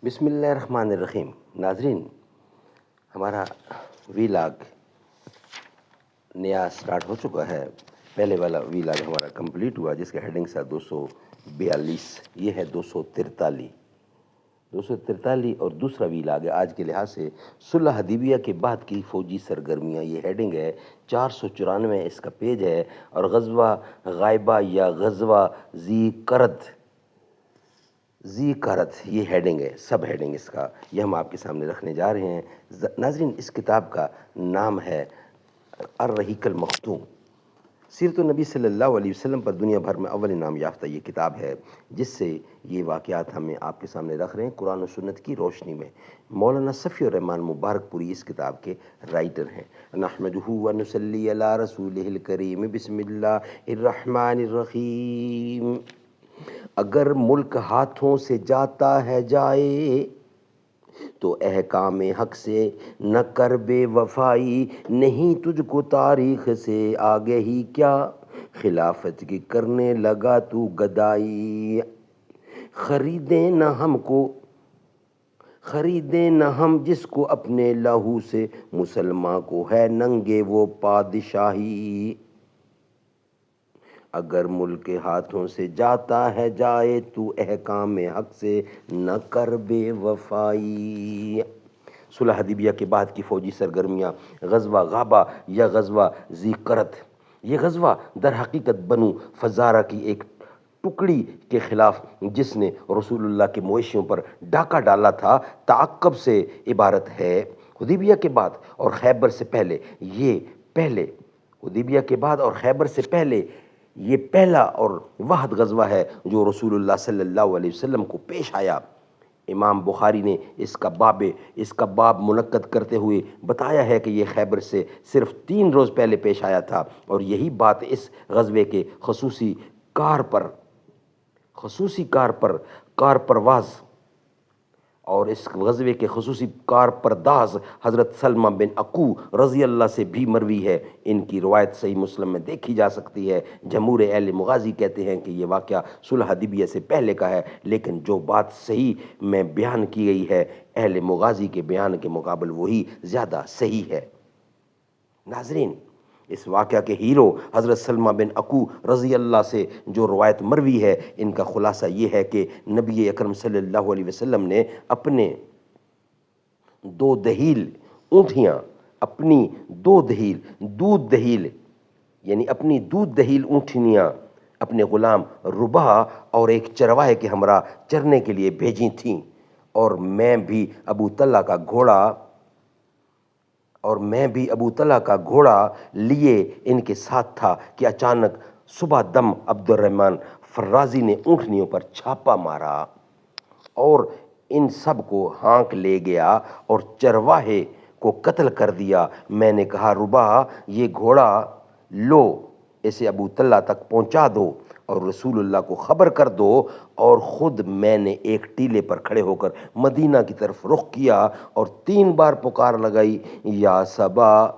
بسم اللہ الرحمن الرحیم۔ ناظرین، ہمارا ویلاگ نیا سٹارٹ ہو چکا ہے۔ پہلے والا ویلاگ ہمارا کمپلیٹ ہوا جس کا ہیڈنگ تھا 242، یہ ہے 243 اور دوسرا ویلاگ ہے آج کے لحاظ سے صلح حدیبیہ کے بعد کی فوجی سرگرمیاں، یہ ہیڈنگ ہے 494 اس کا پیج ہے، اور غزوہ غائبہ یا غزوہ ذی قرد یہ ہیڈنگ ہے، سب ہیڈنگ اس کا، یہ ہم آپ کے سامنے رکھنے جا رہے ہیں۔ ناظرین، اس کتاب کا نام ہے الرحیق المختوم۔ سیرت النبی صلی اللہ علیہ وسلم پر دنیا بھر میں اول انعام یافتہ یہ کتاب ہے، جس سے یہ واقعات ہمیں آپ کے سامنے رکھ رہے ہیں قرآن و سنت کی روشنی میں۔ مولانا صفی الرحمان مبارک پوری اس کتاب کے رائٹر ہیں۔ نحمدہ و نصلی علی رسولہ الکریم، بسم اللہ الرحمن الرحیم۔ اگر ملک ہاتھوں سے جاتا ہے جائے تو احکام حق سے نہ کر بے وفائی، نہیں تجھ کو تاریخ سے آگے ہی کیا، خلافت کی کرنے لگا تو گدائی، خریدیں نہ ہم جس کو اپنے لہو سے، مسلمان کو ہے ننگے وہ پادشاہی۔ اگر ملک ہاتھوں سے جاتا ہے جائے تو احکام حق سے نہ کر بے وفائی۔ صلح حدیبیہ کے بعد کی فوجی سرگرمیاں، غزوہ غابہ یا غزوہ ذی قرد۔ یہ غزوہ در حقیقت بنو فزارہ کی ایک ٹکڑی کے خلاف جس نے رسول اللہ کے مویشیوں پر ڈاکہ ڈالا تھا تعاقب سے عبارت ہے۔ حدیبیہ کے بعد اور خیبر سے پہلے یہ پہلا اور واحد غزوہ ہے جو رسول اللہ صلی اللہ علیہ وسلم کو پیش آیا۔ امام بخاری نے اس کا باب منعقد کرتے ہوئے بتایا ہے کہ یہ خیبر سے صرف 3 روز پہلے پیش آیا تھا، اور یہی بات اس غزوے کے خصوصی کارپرداز حضرت سلمہ بن عقو رضی اللہ سے بھی مروی ہے۔ ان کی روایت صحیح مسلم میں دیکھی جا سکتی ہے۔ جمہور اہل مغازی کہتے ہیں کہ یہ واقعہ صلح حدیبیہ سے پہلے کا ہے، لیکن جو بات صحیح میں بیان کی گئی ہے اہل مغازی کے بیان کے مقابل وہی زیادہ صحیح ہے۔ ناظرین، اس واقعہ کے ہیرو حضرت سلمہ بن عقو رضی اللہ سے جو روایت مروی ہے، ان کا خلاصہ یہ ہے کہ نبی اکرم صلی اللہ علیہ وسلم نے اپنی دودھ دہیل اونٹنیاں اپنے غلام ربا اور ایک چرواہے کے ہمراہ چرنے کے لیے بھیجی تھیں، اور میں بھی ابو طلحہ کا گھوڑا لیے ان کے ساتھ تھا کہ اچانک صبح دم عبد الرحمن فرازی نے اونٹنیوں پر چھاپا مارا اور ان سب کو ہانک لے گیا اور چرواہے کو قتل کر دیا۔ میں نے کہا، ربا، یہ گھوڑا لو، اسے ابو طلحہ تک پہنچا دو اور رسول اللہ کو خبر کر دو، اور خود میں نے ایک ٹیلے پر کھڑے ہو کر مدینہ کی طرف رخ کیا اور 3 بار پکار لگائی، یا صبا،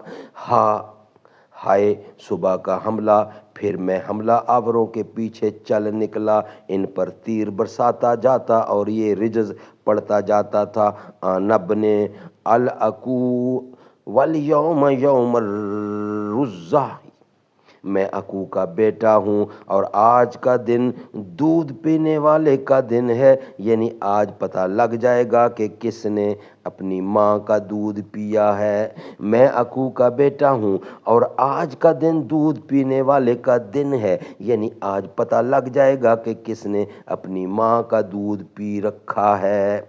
ہائے صبح کا حملہ۔ پھر میں حملہ آوروں کے پیچھے چل نکلا، ان پر تیر برساتا جاتا اور یہ رجز پڑتا جاتا تھا، آنا ابن العقو والیوم یوم الرزہ، میں عقو کا بیٹا ہوں اور آج کا دن دودھ پینے والے کا دن ہے، یعنی آج پتہ لگ جائے گا کہ کس نے اپنی ماں کا دودھ پیا ہے۔ میں عقو کا بیٹا ہوں اور آج کا دن دودھ پینے والے کا دن ہے، یعنی آج پتہ لگ جائے گا کہ کس نے اپنی ماں کا دودھ پی رکھا ہے۔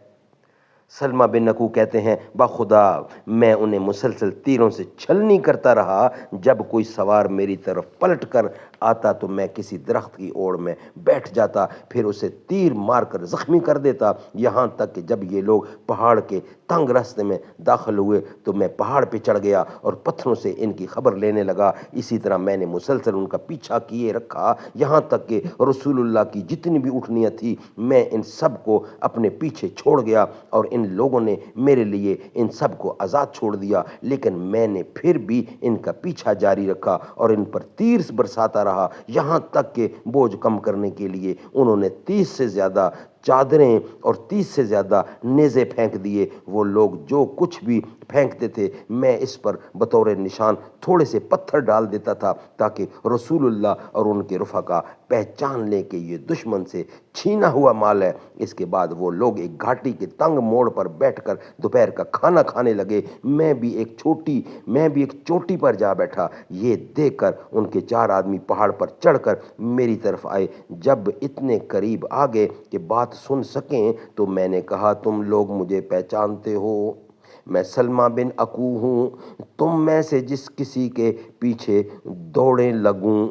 سلمہ بن عقو کہتے ہیں، بخدا میں انہیں مسلسل تیروں سے چھلنی کرتا رہا، جب کوئی سوار میری طرف پلٹ کر آتا تو میں کسی درخت کی اوڑ میں بیٹھ جاتا، پھر اسے تیر مار کر زخمی کر دیتا، یہاں تک کہ جب یہ لوگ پہاڑ کے تنگ راستے میں داخل ہوئے تو میں پہاڑ پہ چڑھ گیا اور پتھروں سے ان کی خبر لینے لگا۔ اسی طرح میں نے مسلسل ان کا پیچھا کیے رکھا، یہاں تک کہ رسول اللہ کی جتنی بھی اونٹنیاں تھیں میں ان سب کو اپنے پیچھے چھوڑ گیا، اور ان لوگوں نے میرے لیے ان سب کو آزاد چھوڑ دیا، لیکن میں نے پھر بھی ان کا پیچھا جاری رکھا اور ان پر تیر برساتا رہا، یہاں تک کہ بوجھ کم کرنے کے لیے انہوں نے 30 سے زیادہ चादरें और 30 से ज़्यादा नेज़े फेंक दिए। वो लोग जो कुछ भी फेंकते थे मैं इस पर बतौर निशान थोड़े से पत्थर डाल देता था ताकि रसूलुल्लाह और उनके रफ़ाका पहचान लें कि ये दुश्मन से छीना हुआ माल है। इसके बाद वो लोग एक घाटी के तंग मोड़ पर बैठकर दोपहर का खाना खाने लगे। मैं भी एक चोटी पर जा बैठा। ये देखकर उनके 4 आदमी पहाड़ पर चढ़कर मेरी तरफ आए। जब इतने करीब आ गए कि बात सुन सकें तो मैंने कहा, तुम लोग मुझे पहचानते हो? मैं सलमा बिन अकू हूँ। तुम में से जिस किसी के पीछे दौड़े लगूं,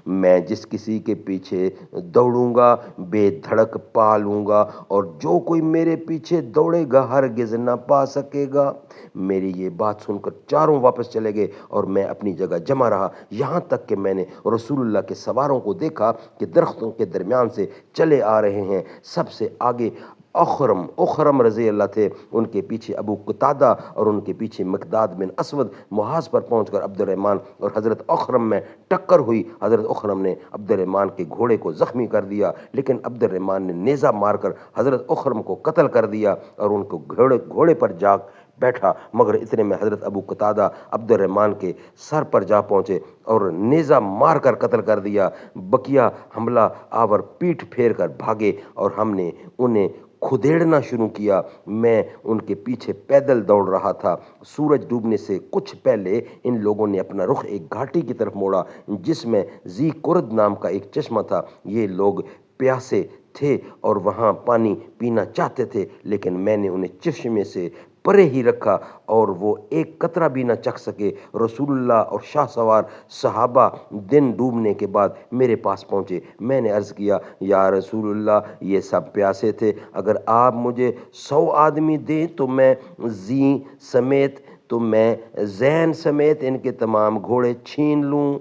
मैं जिस किसी के पीछे दौड़ूंगा बेधड़क पा लूंगा, और जो कोई मेरे पीछे दौड़ेगा हरगिज न पा सकेगा। मेरी ये बात सुनकर चारों वापस चले गए और मैं अपनी जगह जमा रहा, यहाँ तक कि मैंने रसूलुल्लाह के सवारों को देखा कि दरख्तों के दरमियान से चले आ रहे हैं। सबसे आगे उखरम रज़ी अल्लाह थे, उनके पीछे अबू कतादा और उनके पीछे मिक़दाद बिन असवद। मुहाज पर पहुंचकर अब्दुर्रहमान और हज़रत उखरम में टक्कर हुई। हज़रत उखरम ने अब्दुर्रहमान के घोड़े को ज़ख्मी कर दिया, लेकिन अब्दुर्रहमान ने नेज़ा मारकर हज़रत उखरम को कत्ल कर दिया और उनको घोड़े पर जा बैठा। मगर इतने में हज़रत अबू कतादा अब्दुर्रहमान के सर पर जा पहुँचे और नेज़ा मार कर कत्ल कर दिया। बकिया हमला आवर पीठ फेर कर भागे और हमने उन्हें खुदेड़ना शुरू किया। मैं उनके पीछे पैदल दौड़ रहा था। सूरज डूबने से कुछ पहले इन लोगों ने अपना रुख एक घाटी की तरफ मोड़ा जिसमें जी कुर्द नाम का एक चश्मा था। ये लोग प्यासे थे और वहाँ पानी पीना चाहते थे, लेकिन मैंने उन्हें चश्मे से परे ही रखा और वो एक कतरा भी न चख सके। रसूलुल्लाह और शाह सवार सहाबा दिन डूबने के बाद मेरे पास पहुँचे। मैंने अर्ज़ किया, या रसूलुल्लाह, ये सब प्यासे थे, अगर आप मुझे 100 आदमी दें तो मैं ज़ैन समेत इनके तमाम घोड़े छीन लूँ,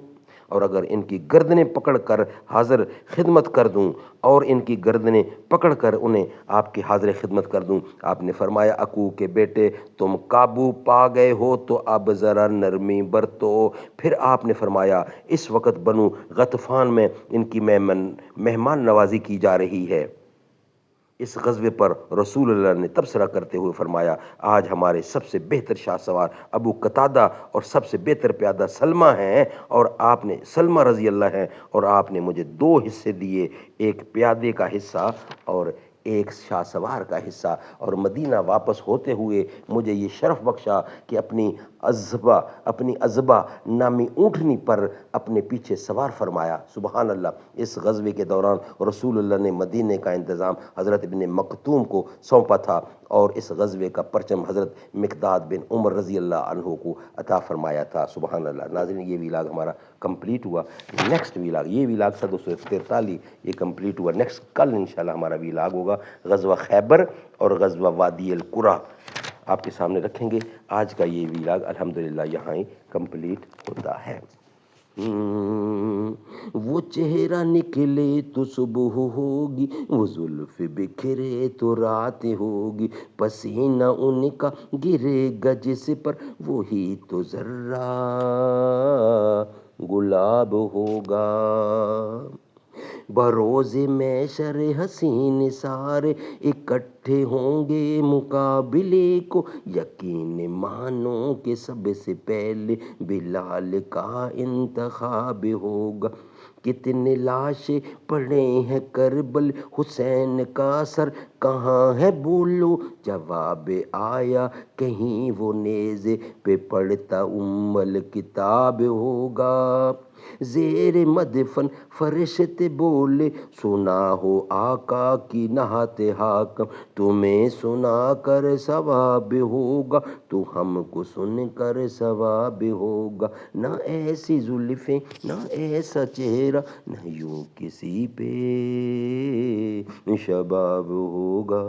और अगर इनकी गर्दनें पकड़कर हाजिर खिदमत कर दूं और इनकी गर्दनें पकड़कर उन्हें आपकी हाजिर खिदमत कर दूं। आपने फरमाया, अकू के बेटे, तुम काबू पा गए हो तो अब ज़रा नरमी बरतो। फिर आपने फरमाया, इस वक्त बनु गतफान में इनकी मेहमान नवाजी की जा रही है। इस ग़ज़वे पर रसूलुल्लाह ने तबसरा करते हुए फरमाया, आज हमारे सबसे बेहतर शाह सवार अबू कतादा और सबसे बेहतर प्यादा सलमा हैं, और आपने सलमा रज़ी अल्लाह हैं, और आपने मुझे 2 हिस्से दिए, एक प्यादे का हिस्सा और एक शाह सवार का हिस्सा। और मदीना वापस होते हुए मुझे ये शरफ़ बख्शा कि अपनी अज़बा नामी ऊँटनी पर अपने पीछे सवार फरमाया। सुबहान अल्लाह। इस ग़ज़वे के दौरान रसूलुल्लाह ने मदीने का इंतज़ाम हज़रत इब्न मकतूम को सौंपा था और इस ग़ज़वे का परचम हज़रत मिक़दाद बिन उमर रज़ी अल्लाह अन्हु को अता फरमाया था। सुबहान अल्लाह। नाज़रीन, ये विलाग हमारा कंप्लीट हुआ। नेक्स्ट विलाग, ये विलाग था 243, ये कंप्लीट हुआ। नेक्स्ट कल इंशाल्लाह हमारा विलाग होगा ग़ज़वा खैबर और ग़ज़वा वादी अल कुरा आपके सामने रखेंगे। आज का ये विलाग अल्हम्दुलिल्लाह यहाँ ही कंप्लीट होता है। वो चेहरा निकले तो सुबह होगी, वो जुल्फ़ बिखरे तो रात होगी, पसीना उनका गिरेगा जिस पर वही तो ज़र्रा गुलाब होगा। बरोज़े मैशर हसीन सारे इकट्ठे होंगे मुकाबले को, यकीन मानो कि सबसे पहले बिलाल का इंतखाब होगा। कितने लाशें पड़े हैं करबल, हुसैन का सर कहाँ है बोलो, जवाब आया कहीं वो नेज़े पे पढ़ता उम्मल किताब होगा। ज़ेरे मदफन फरिश्ते बोले, सुना हो आका की नहाते हाकम, तुम्हें सुना कर सवाब होगा, तो हमको सुन कर सवाब होगा। ना ऐसी जुल्फ़ें ना ऐसा चेहरा, न यूं किसी पे शबाब होगा।